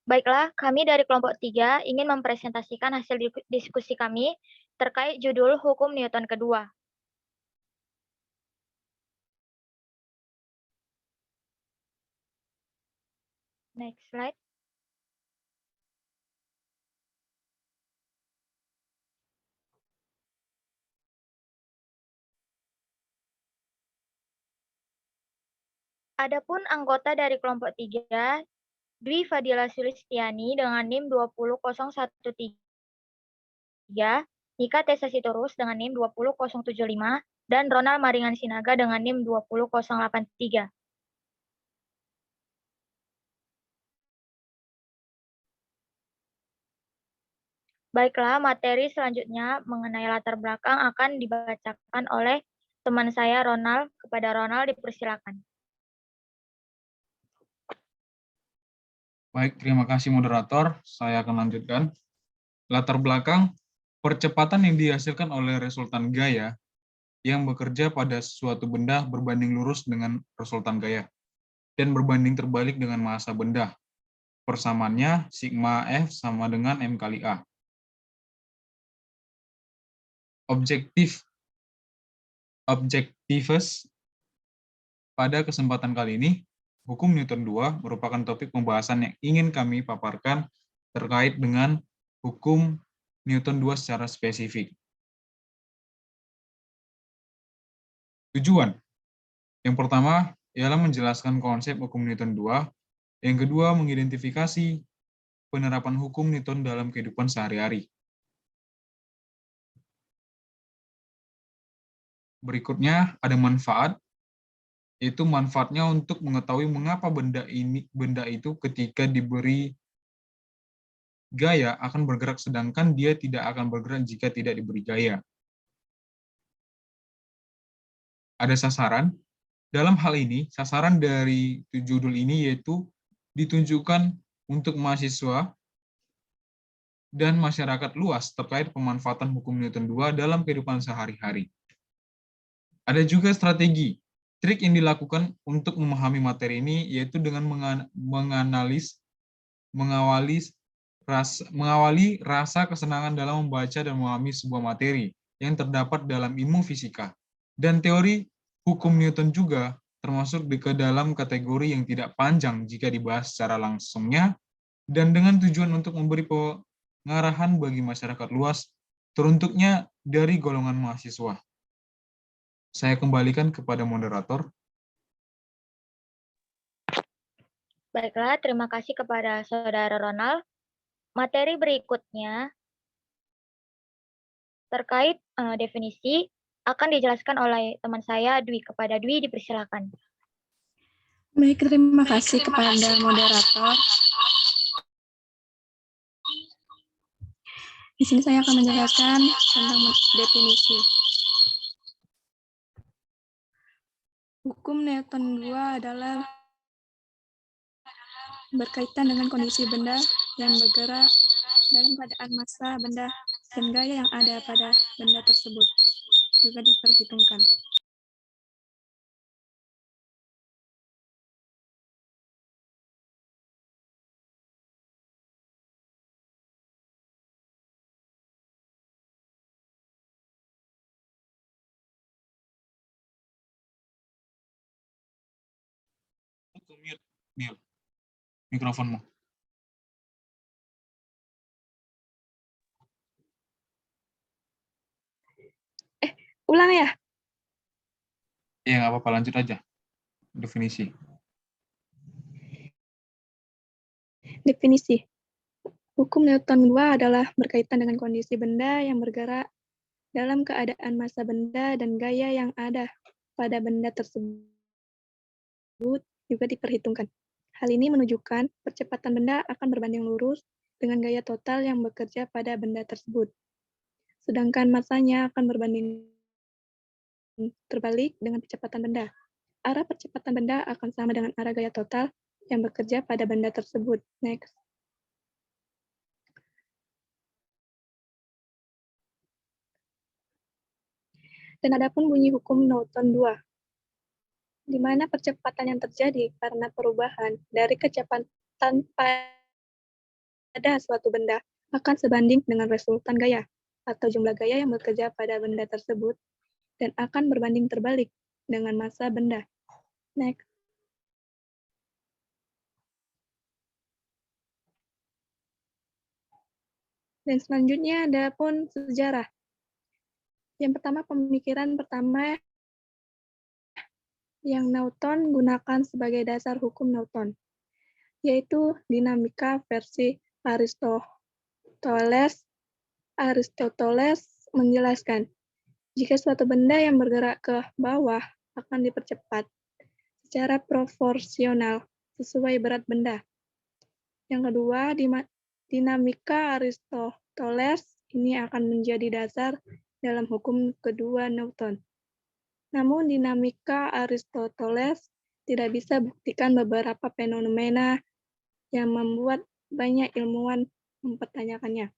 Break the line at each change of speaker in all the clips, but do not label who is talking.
Baiklah, kami dari kelompok 3 ingin mempresentasikan hasil diskusi kami terkait judul Hukum Newton kedua. Next slide. Adapun anggota dari kelompok 3, Dwi Fadila Sulistiani dengan NIM 20013, Nika Tessa Sitorus dengan NIM 20075, dan Ronald Maringan Sinaga dengan NIM 20083. Baiklah, materi selanjutnya mengenai latar belakang akan dibacakan oleh teman saya Ronald. Kepada Ronald dipersilakan.
Baik, terima kasih moderator. Saya akan lanjutkan. Latar belakang, percepatan yang dihasilkan oleh resultan gaya yang bekerja pada suatu benda berbanding lurus dengan resultan gaya dan berbanding terbalik dengan massa benda. Persamaannya sigma F sama dengan M kali A. Objektifus pada kesempatan kali ini, hukum Newton 2 merupakan topik pembahasan yang ingin kami paparkan terkait dengan hukum Newton 2 secara spesifik. Tujuan. Yang pertama ialah menjelaskan konsep hukum Newton 2, yang kedua mengidentifikasi penerapan hukum Newton dalam kehidupan sehari-hari. Berikutnya ada manfaat, yaitu manfaatnya untuk mengetahui mengapa benda itu ketika diberi gaya akan bergerak sedangkan dia tidak akan bergerak jika tidak diberi gaya. Ada sasaran. Dalam hal ini, sasaran dari judul ini yaitu ditunjukkan untuk mahasiswa dan masyarakat luas terkait pemanfaatan hukum Newton 2 dalam kehidupan sehari-hari. Ada juga strategi, trik yang dilakukan untuk memahami materi ini yaitu dengan mengawali rasa kesenangan dalam membaca dan memahami sebuah materi yang terdapat dalam ilmu fisika. Dan teori hukum Newton juga termasuk ke dalam kategori yang tidak panjang jika dibahas secara langsungnya, dan dengan tujuan untuk memberi pengarahan bagi masyarakat luas, teruntuknya dari golongan mahasiswa. Saya kembalikan kepada moderator.
Baiklah, terima kasih kepada Saudara Ronald. Materi berikutnya terkait definisi akan dijelaskan oleh teman saya Dwi. Kepada Dwi dipersilakan.
Baik, terima kasih kepada moderator. Di sini saya akan menjelaskan tentang definisi. Hukum Newton 2 adalah berkaitan dengan kondisi benda yang bergerak dalam keadaan massa benda dan gaya yang ada pada benda tersebut. Juga diperhitungkan.
Mute mikrofonmu.
Ulang ya?
Ya, nggak apa-apa, lanjut aja. Definisi.
Definisi. Hukum Newton 2 adalah berkaitan dengan kondisi benda yang bergerak dalam keadaan massa benda dan gaya yang ada pada benda tersebut juga diperhitungkan. Hal ini menunjukkan percepatan benda akan berbanding lurus dengan gaya total yang bekerja pada benda tersebut. Sedangkan massanya akan berbanding terbalik dengan percepatan benda. Arah percepatan benda akan sama dengan arah gaya total yang bekerja pada benda tersebut. Next. Dan adapun bunyi hukum Newton 2, di mana percepatan yang terjadi karena perubahan dari kecepatan pada pada suatu benda akan sebanding dengan resultan gaya atau jumlah gaya yang bekerja pada benda tersebut dan akan berbanding terbalik dengan massa benda. Next. Dan selanjutnya ada pun sejarah. Yang pertama, pemikiran pertama yang Newton gunakan sebagai dasar hukum Newton, yaitu dinamika versi Aristoteles. Aristoteles menjelaskan, jika suatu benda yang bergerak ke bawah akan dipercepat secara proporsional sesuai berat benda. Yang kedua, dinamika Aristoteles ini akan menjadi dasar dalam hukum kedua Newton. Namun dinamika Aristoteles tidak bisa buktikan beberapa fenomena yang membuat banyak ilmuwan mempertanyakannya.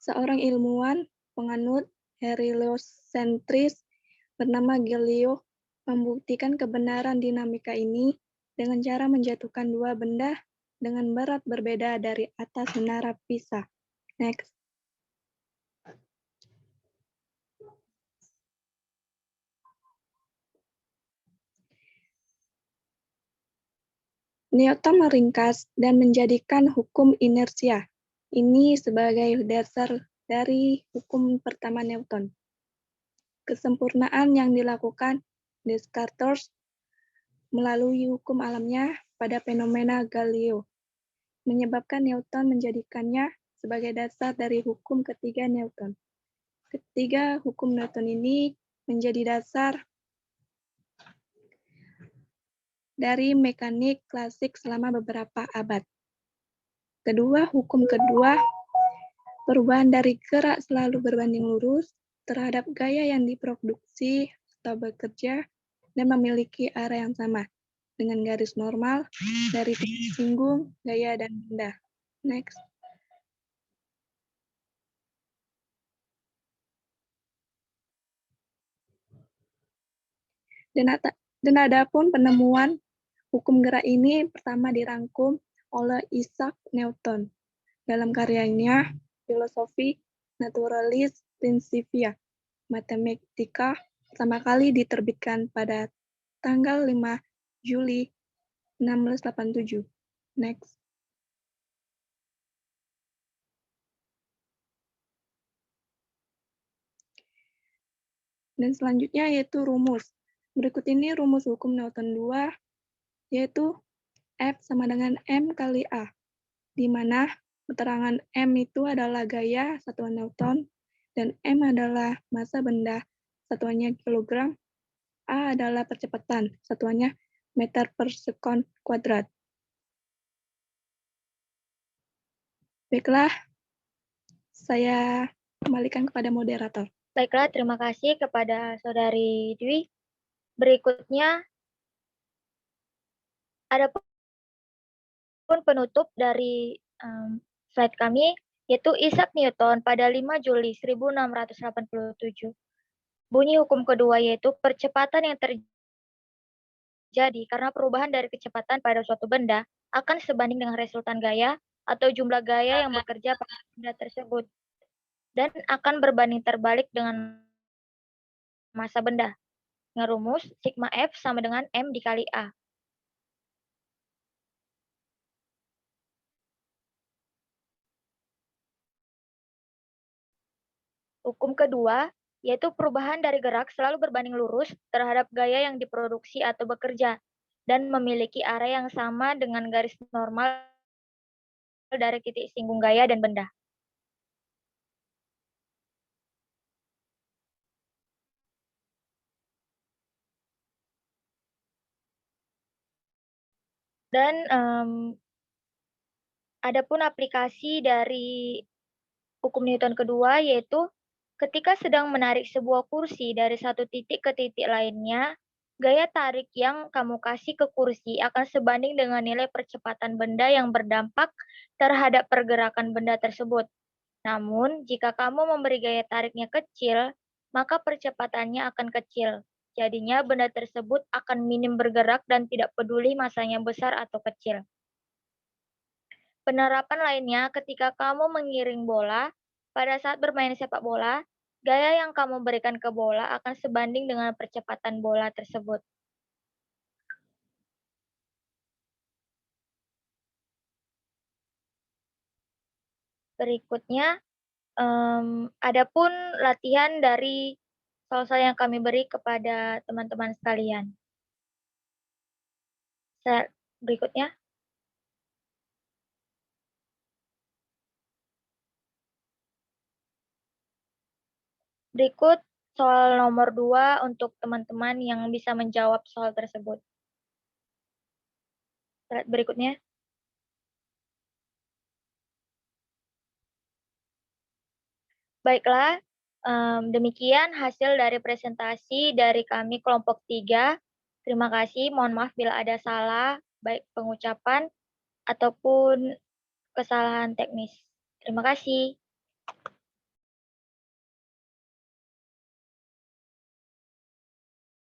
Seorang ilmuwan penganut heliocentris bernama Galileo membuktikan kebenaran dinamika ini dengan cara menjatuhkan dua benda dengan berat berbeda dari atas menara Pisa. Next. Newton meringkas dan menjadikan hukum inersia ini sebagai dasar dari hukum pertama Newton. Kesempurnaan yang dilakukan Descartes melalui hukum alamnya pada fenomena Galileo menyebabkan Newton menjadikannya sebagai dasar dari hukum ketiga Newton. Ketiga hukum Newton ini menjadi dasar dari mekanik klasik selama beberapa abad. Hukum kedua, perubahan dari gerak selalu berbanding lurus terhadap gaya yang diproduksi atau bekerja dan memiliki arah yang sama dengan garis normal dari titik singgung, gaya, dan benda. Next. Dan ada pun penemuan hukum gerak ini pertama dirangkum oleh Isaac Newton dalam karyanya Filosofi Naturalis Principia Mathematica pertama kali diterbitkan pada tanggal 5 Juli 1687. Next. Dan selanjutnya yaitu rumus. Berikut ini rumus hukum Newton 2, yaitu F sama dengan M kali A, di mana keterangan M itu adalah gaya, satuan Newton, dan M adalah massa benda, satuannya kilogram, A adalah percepatan, satuannya meter per sekon kuadrat. Baiklah, saya kembalikan kepada moderator.
Baiklah, terima kasih kepada Saudari Dwi. Berikutnya, ada pun penutup dari slide kami, yaitu Isaac Newton pada 5 Juli 1687. Bunyi hukum kedua yaitu percepatan yang terjadi karena perubahan dari kecepatan pada suatu benda akan sebanding dengan resultan gaya atau jumlah gaya yang bekerja pada benda tersebut dan akan berbanding terbalik dengan massa benda. Dengan rumus sigma F sama dengan M dikali A. Hukum kedua, yaitu perubahan dari gerak selalu berbanding lurus terhadap gaya yang diproduksi atau bekerja, dan memiliki area yang sama dengan garis normal dari titik singgung gaya dan benda. Dan ada pun aplikasi dari hukum Newton kedua, yaitu ketika sedang menarik sebuah kursi dari satu titik ke titik lainnya, gaya tarik yang kamu kasih ke kursi akan sebanding dengan nilai percepatan benda yang berdampak terhadap pergerakan benda tersebut. Namun, jika kamu memberi gaya tariknya kecil, maka percepatannya akan kecil. Jadinya benda tersebut akan minim bergerak dan tidak peduli masanya besar atau kecil. Penerapan lainnya ketika kamu mengiring bola, pada saat bermain sepak bola, gaya yang kamu berikan ke bola akan sebanding dengan percepatan bola tersebut. Berikutnya, adapun latihan dari soal-soal yang kami beri kepada teman-teman sekalian. Berikutnya. Berikut soal nomor 2 untuk teman-teman yang bisa menjawab soal tersebut. Slide berikutnya. Baiklah, demikian hasil dari presentasi dari kami kelompok 3. Terima kasih, mohon maaf bila ada salah, baik pengucapan ataupun kesalahan teknis. Terima kasih.